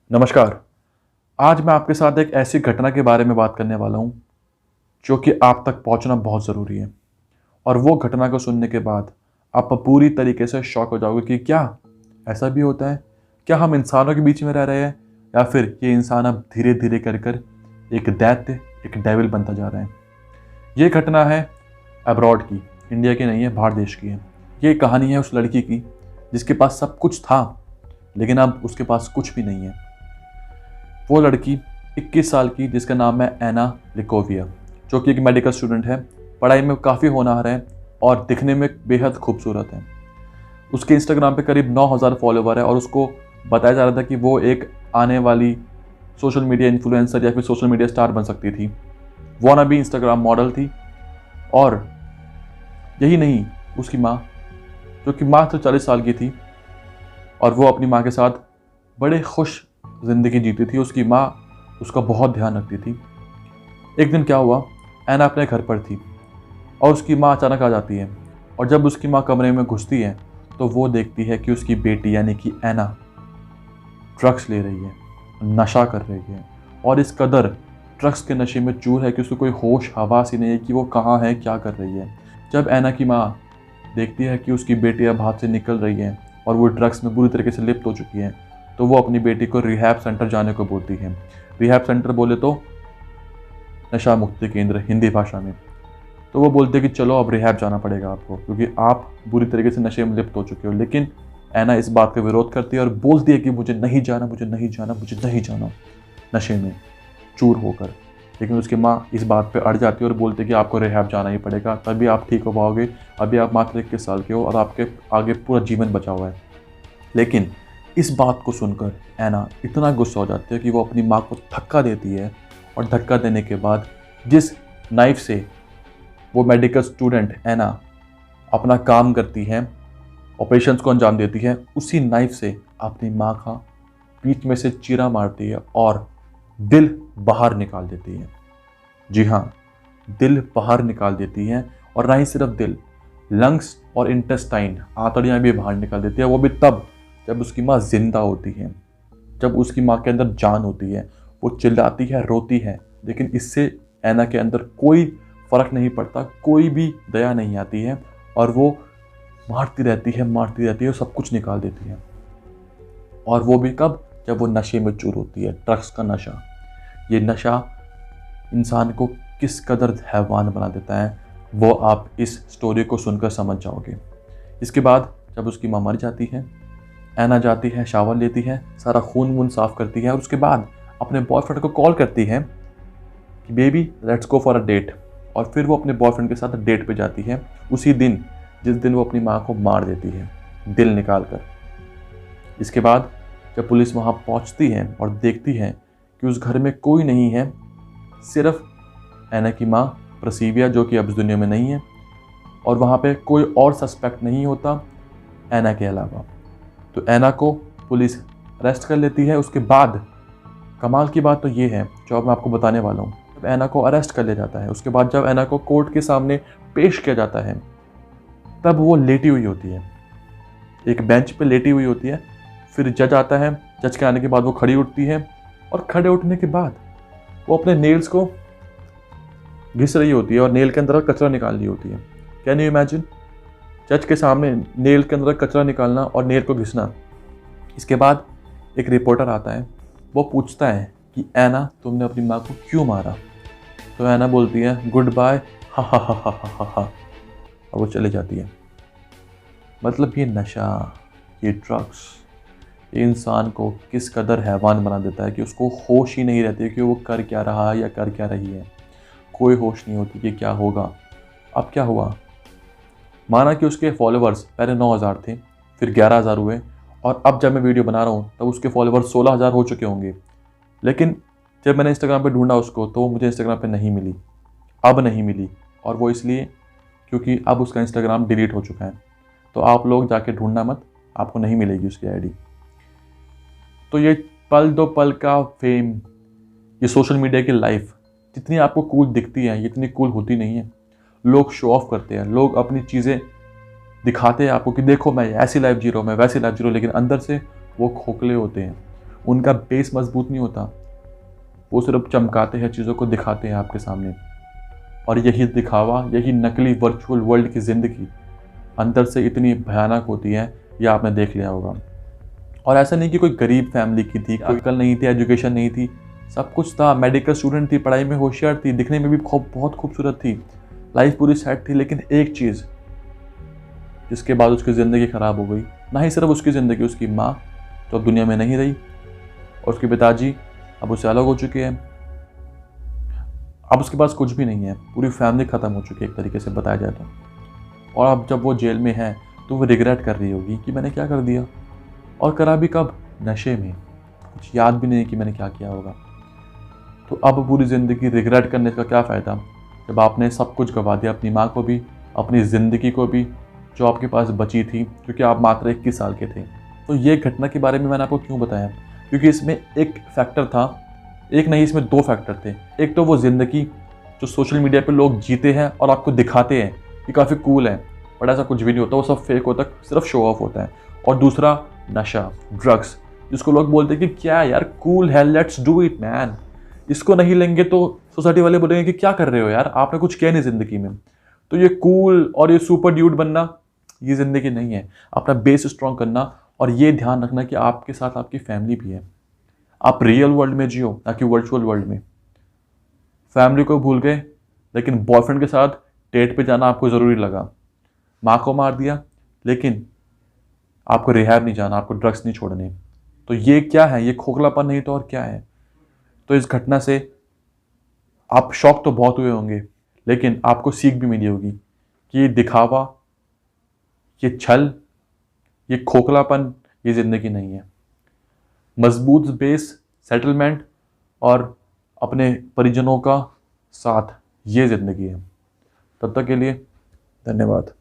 नमस्कार। आज मैं आपके साथ एक ऐसी घटना के बारे में बात करने वाला हूँ जो कि आप तक पहुँचना बहुत ज़रूरी है। और वो घटना को सुनने के बाद आप पूरी तरीके से शॉक हो जाओगे कि क्या ऐसा भी होता है? क्या हम इंसानों के बीच में रह रहे हैं या फिर ये इंसान अब धीरे धीरे कर कर एक दैत्य, एक डेविल बनता जा रहा है। ये घटना है अब्रॉड की, इंडिया की नहीं है, बाहर देश की है। ये कहानी है उस लड़की की जिसके पास सब कुछ था लेकिन अब उसके पास कुछ भी नहीं है। वो लड़की 21 साल की जिसका नाम है एना लिकोविया, जो कि एक मेडिकल स्टूडेंट है, पढ़ाई में काफ़ी होनहार है और दिखने में बेहद खूबसूरत है। उसके इंस्टाग्राम पे करीब 9,000 फॉलोवर है और उसको बताया जा रहा था कि वो एक आने वाली सोशल मीडिया इन्फ्लुएंसर या फिर सोशल मीडिया स्टार बन सकती थी। वो ना भी इंस्टाग्राम मॉडल थी। और यही नहीं, उसकी माँ, जो कि मात्र 40 साल की थी और वो अपनी माँ के साथ बड़े खुश ज़िंदगी जीती थी। उसकी माँ उसका बहुत ध्यान रखती थी। एक दिन क्या हुआ, एना अपने घर पर थी और उसकी माँ अचानक आ जाती है। और जब उसकी माँ कमरे में घुसती है तो वो देखती है कि उसकी बेटी यानी कि एना ड्रग्स ले रही है, नशा कर रही है और इस कदर ड्रग्स के नशे में चूर है कि उसको कोई होश हवास ही नहीं है कि वो कहाँ है, क्या कर रही है। जब एना की माँ देखती है कि उसकी बेटी अब हाथ से निकल रही है और वो ड्रग्स में बुरी तरीके से लिप्त हो चुकी है, तो वो अपनी बेटी को रिहैब सेंटर जाने को बोलती है। रिहैब सेंटर बोले तो नशा मुक्ति केंद्र हिंदी भाषा में। तो वो बोलते कि चलो अब रिहैब जाना पड़ेगा आपको, क्योंकि आप बुरी तरीके से नशे में लिप्त हो चुके हो। लेकिन एना इस बात का विरोध करती है और बोलती है कि मुझे नहीं जाना, मुझे नहीं जाना, मुझे नहीं जाना, नशे में चूर होकर। लेकिन उसकी माँ इस बात पे अड़ जाती है और बोलती है कि आपको रिहैब जाना ही पड़ेगा, तभी आप ठीक हो पाओगे। अभी आप मात्र 21 साल के हो और आपके आगे पूरा जीवन बचा हुआ है। लेकिन इस बात को सुनकर एना इतना गुस्सा हो जाती है कि वो अपनी माँ को धक्का देती है। और धक्का देने के बाद जिस नाइफ से वो मेडिकल स्टूडेंट एना अपना काम करती है, ऑपरेशंस को अंजाम देती है, उसी नाइफ से अपनी माँ का बीच में से चीरा मारती है और दिल बाहर निकाल देती है। जी हाँ, दिल बाहर निकाल देती है। और ना ही सिर्फ दिल, लंग्स और इंटेस्टाइन, आंतड़ियाँ भी बाहर निकाल देती है। वो भी तब जब उसकी माँ जिंदा होती है, जब उसकी माँ के अंदर जान होती है। वो चिल्लाती है, रोती है, लेकिन इससे एना के अंदर कोई फर्क नहीं पड़ता, कोई भी दया नहीं आती है और वो मारती रहती है, मारती रहती है और सब कुछ निकाल देती है। और वो भी कब, जब वो नशे में चूर होती है, ड्रग्स का नशा। ये नशा इंसान को किस कदर हैवान बना देता है वो आप इस स्टोरी को सुनकर समझ जाओगे। इसके बाद जब उसकी माँ मर जाती है, एना जाती है, शावर लेती है, सारा खून वून साफ करती है और उसके बाद अपने बॉयफ्रेंड को कॉल करती है कि baby let's go for a date. और फिर वो अपने बॉयफ्रेंड के साथ डेट पे जाती है उसी दिन जिस दिन वो अपनी माँ को मार देती है, दिल निकाल कर। इसके बाद जब पुलिस वहाँ पहुँचती है और देखती है कि उस घर में कोई नहीं है, सिर्फ एना की माँ प्रसीविया, जो कि अब इस दुनिया में नहीं है, और वहाँ पे कोई और सस्पेक्ट नहीं होता एना के अलावा, तो एना को पुलिस अरेस्ट कर लेती है। उसके बाद कमाल की बात तो ये है जो अब मैं आपको बताने वाला हूँ। जब एना को अरेस्ट कर लिया जाता है, उसके बाद जब एना को कोर्ट के सामने पेश किया जाता है, तब वो लेटी हुई होती है, एक बेंच पे लेटी हुई होती है। फिर जज आता है, जज के आने के बाद वो खड़ी उठती है और खड़े उठने के बाद वो अपने नेल्स को घिस रही होती है और नेल के अंदर कचरा निकाल रही होती है। कैन यू इमेजिन, जज के सामने नेल के अंदर कचरा निकालना और नेल को घिसना। इसके बाद एक रिपोर्टर आता है, वो पूछता है कि एना तुमने अपनी माँ को क्यों मारा। तो एना बोलती है गुड बाय, हा हा हा हा हा हा, और वो चली जाती है। मतलब ये नशा, ये ड्रग्स, ये इंसान को किस कदर हैवान बना देता है कि उसको होश ही नहीं रहती कि वो कर क्या रहा है या कर क्या रही है। कोई होश नहीं होती कि क्या होगा। अब क्या हुआ, माना कि उसके फॉलोअर्स पहले 9,000 थे, फिर 11,000 हुए और अब जब मैं वीडियो बना रहा हूँ तब उसके फॉलोअर्स 16,000 हो चुके होंगे। लेकिन जब मैंने इंस्टाग्राम पे ढूंढा उसको तो वो मुझे इंस्टाग्राम पे नहीं मिली, अब नहीं मिली। और वो इसलिए क्योंकि अब उसका इंस्टाग्राम डिलीट हो चुका है। तो आप लोग जाके ढूंढना मत, आपको नहीं मिलेगी उसकी आईडी। तो ये पल दो पल का फेम, ये सोशल मीडिया की लाइफ जितनी आपको कूल दिखती है, ये इतनी कूल होती नहीं है। लोग शो ऑफ करते हैं, लोग अपनी चीज़ें दिखाते हैं आपको कि देखो मैं ऐसी लाइफ जी रहा हूँ, मैं वैसी लाइफ जी रहा हूँ, लेकिन अंदर से वो खोखले होते हैं। उनका बेस मजबूत नहीं होता। वो सिर्फ चमकाते हैं, चीज़ों को दिखाते हैं आपके सामने। और यही दिखावा, यही नकली वर्चुअल वर्ल्ड की ज़िंदगी अंदर से इतनी भयानक होती है, ये आपने देख लिया होगा। और ऐसा नहीं कि कोई गरीब फैमिली की थी, कोई अकल नहीं थी, एजुकेशन नहीं थी, सब कुछ था। मेडिकल स्टूडेंट थी, पढ़ाई में होशियार थी, दिखने में भी बहुत खूबसूरत थी, लाइफ पूरी सेट थी। लेकिन एक चीज़ जिसके बाद उसकी ज़िंदगी ख़राब हो गई, ना ही सिर्फ उसकी ज़िंदगी, उसकी माँ तो अब दुनिया में नहीं रही, और उसके पिताजी अब उससे अलग हो चुके हैं। अब उसके पास कुछ भी नहीं है, पूरी फैमिली ख़त्म हो चुकी है एक तरीके से बताया जाए तो। और अब जब वो जेल में है तो वो रिग्रेट कर रही होगी कि मैंने क्या कर दिया, और करा भी कब? नशे में। कुछ याद भी नहीं कि मैंने क्या किया होगा। तो अब पूरी ज़िंदगी रिग्रेट करने का क्या फ़ायदा जब आपने सब कुछ गंवा दिया, अपनी माँ को भी, अपनी ज़िंदगी को भी, जो आपके पास बची थी, क्योंकि आप मात्र 21 साल के थे। तो ये घटना के बारे में मैंने आपको क्यों बताया? क्योंकि इसमें एक फैक्टर था, एक नहीं, इसमें 2 फैक्टर थे। एक तो वो ज़िंदगी जो सोशल मीडिया पे लोग जीते हैं और आपको दिखाते हैं कि काफ़ी कूल है, बट ऐसा कुछ भी नहीं होता, वो सब फेक होता है, सिर्फ शो ऑफ होता है। और दूसरा नशा, ड्रग्स, जिसको लोग बोलते हैं कि क्या यार कूल है, लेट्स डू इट मैन। इसको नहीं लेंगे तो सोसाइटी वाले बोलेंगे कि क्या कर रहे हो यार, आपने कुछ किया नहीं ज़िंदगी में। तो ये कूल और ये सुपर ड्यूड बनना, ये ज़िंदगी नहीं है। अपना बेस स्ट्रॉन्ग करना, और ये ध्यान रखना कि आपके साथ आपकी फैमिली भी है। आप रियल वर्ल्ड में जियो, ना कि वर्चुअल वर्ल्ड में। फैमिली को भूल गए, लेकिन बॉयफ्रेंड के साथ डेट पे जाना आपको ज़रूरी लगा। माँ को मार दिया, लेकिन आपको रिहैब नहीं जाना, आपको ड्रग्स नहीं छोड़ने। तो ये क्या है? ये खोखलापन नहीं तो और क्या है? तो इस घटना से आप शॉक तो बहुत हुए होंगे, लेकिन आपको सीख भी मिली होगी कि ये दिखावा, ये छल, ये खोखलापन, ये ज़िंदगी नहीं है। मजबूत बेस, सेटलमेंट और अपने परिजनों का साथ, ये ज़िंदगी है। तब तक के लिए धन्यवाद।